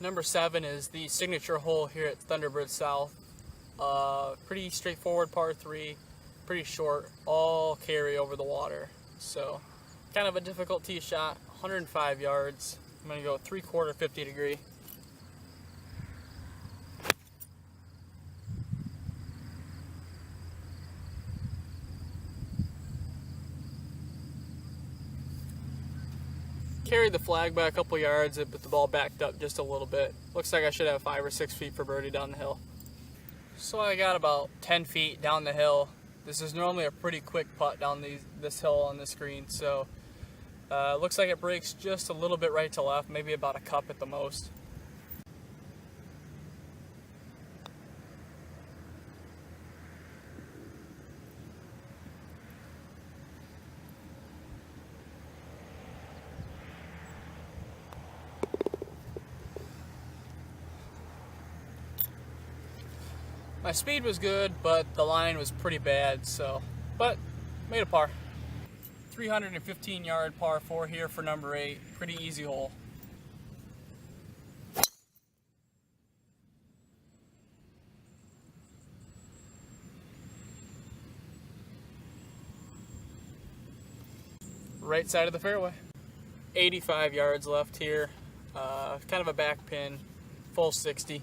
Number 7 is the signature hole here at Thunderbird South. Pretty straightforward par 3, pretty short, all carry over the water. So kind of a difficult tee shot, 105 yards. I'm going to go 3/4 50 degree. Carried the flag by a couple yards, but the ball backed up just a little bit. Looks like I should have 5 or 6 feet for birdie down the hill. So I got about 10 feet down the hill. This is normally a pretty quick putt down this hill on this green, so looks like it breaks just a little bit right to left, maybe about a cup at the most. My speed was good, but the line was pretty bad, but made a par. 315 yard par 4 here for number 8. Pretty easy hole. Right side of the fairway. 85 yards left here. Kind of a back pin, full 60.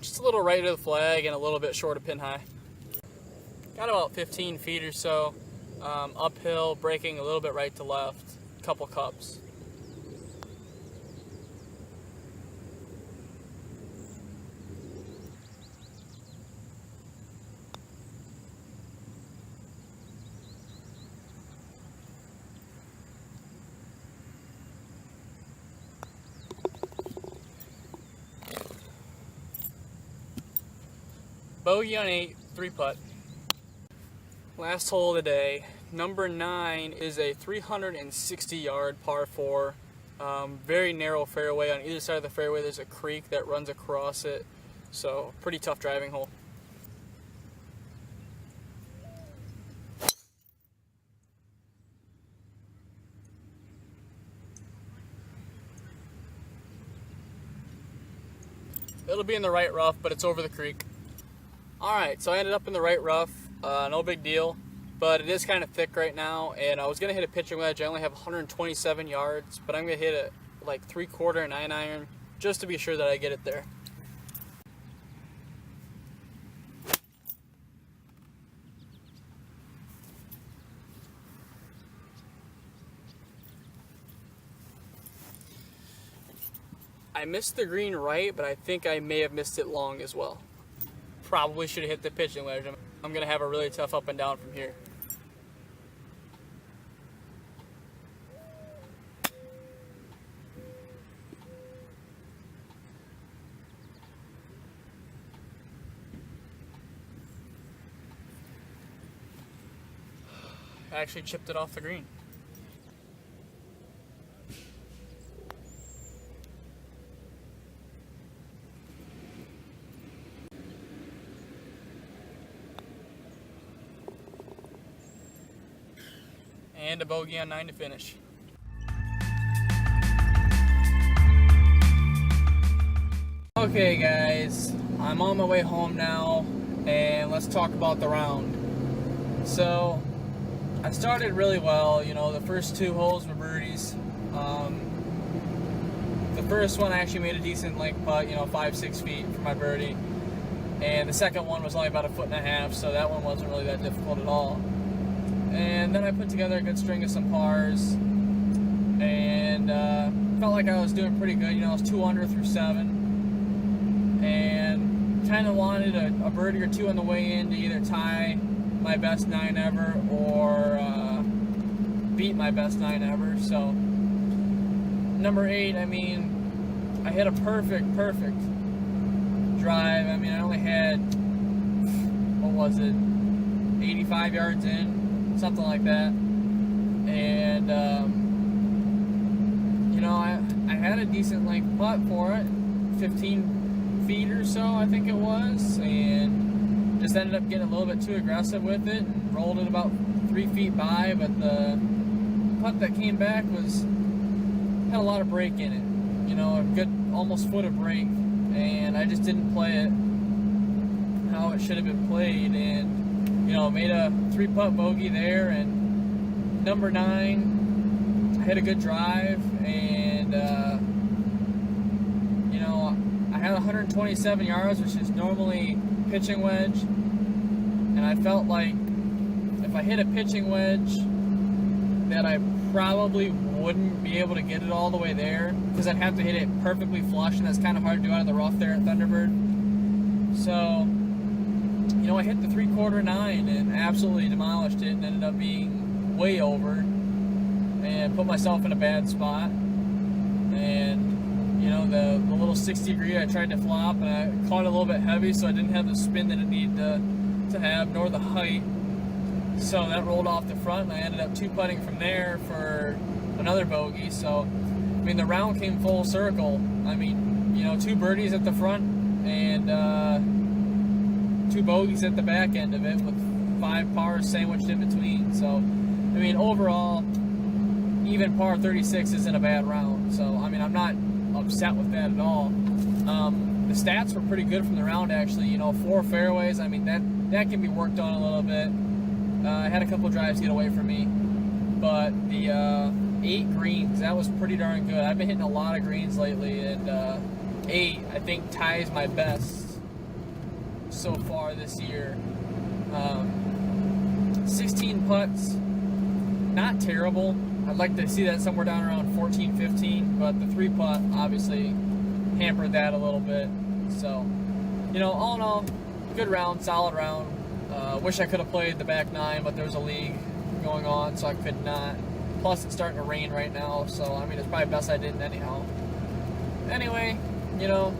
Just a little right of the flag and a little bit short of pin high. Got about 15 feet or so, uphill, breaking a little bit right to left, couple cups. Bogey on 8, 3-putt. Last hole of the day. Number 9 is a 360 yard par 4. Very narrow fairway. On either side of the fairway there's a creek that runs across it. So pretty tough driving hole. It'll be in the right rough, but it's over the creek. Alright, so I ended up in the right rough, no big deal, but it is kind of thick right now, and I was going to hit a pitching wedge. I only have 127 yards, but I'm going to hit it like 3/4 9-iron, just to be sure that I get it there. I missed the green right, but I think I may have missed it long as well. Probably should have hit the pitching wedge. I'm going to have a really tough up and down from here. I actually chipped it off the green. And a bogey on 9 to finish. Okay guys, I'm on my way home now, and let's talk about the round. So, I started really well, you know, the first 2 holes were birdies. The first one I actually made a decent length putt, you know, 5-6 feet for my birdie. And the second one was only about 1.5 feet, so that one wasn't really that difficult at all. And then I put together a good string of some pars, and felt like I was doing pretty good. You know, I was 2 under through 7, and kind of wanted a birdie or 2 on the way in to either tie my best 9 ever or beat my best 9 ever. So number 8, I mean, I hit a perfect drive. I mean, I only had, what was it, 85 yards in. Something like that. And you know, I had a decent length putt for it, 15 feet or so I think it was, and just ended up getting a little bit too aggressive with it and rolled it about 3 feet by, but the putt that came back had a lot of break in it, you know, a good almost foot of break, and I just didn't play it how it should have been played, and you know, made a 3-putt bogey there, and number 9, I hit a good drive, and you know, I had 127 yards, which is normally pitching wedge, and I felt like if I hit a pitching wedge that I probably wouldn't be able to get it all the way there, because I'd have to hit it perfectly flush, and that's kind of hard to do out of the rough there at Thunderbird. So, you know, I hit the 3/4 9 and absolutely demolished it, and ended up being way over and put myself in a bad spot. And you know, the little 60-degree I tried to flop, and I caught it a little bit heavy, so I didn't have the spin that it needed to have, nor the height. So that rolled off the front, and I ended up 2-putting from there for another bogey. So, I mean, the round came full circle. I mean, you know, 2 birdies at the front and 2 bogeys at the back end of it, with 5 pars sandwiched in between. So, I mean, overall, even par 36 isn't a bad round. So, I mean, I'm not upset with that at all. The stats were pretty good from the round, actually. You know, 4 fairways. I mean, that can be worked on a little bit. I had a couple drives get away from me, but the 8 greens, that was pretty darn good. I've been hitting a lot of greens lately, and 8, I think, ties my best so far this year. 16 putts, not terrible. I'd like to see that somewhere down around 14, 15, but the 3-putt obviously hampered that a little bit. So, you know, all in all, good round, solid round. Wish I could have played the back 9, but there's a league going on, so I could not. Plus, it's starting to rain right now, so, I mean, it's probably best I didn't anyhow. Anyway, you know,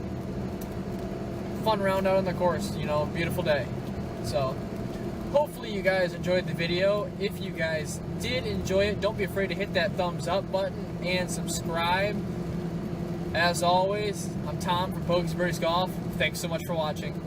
fun round out on the course, you know, beautiful day. So, hopefully you guys enjoyed the video. If you guys did enjoy it, don't be afraid to hit that thumbs up button and subscribe. As always, I'm Tom from Bogies Birdies Golf. Thanks so much for watching.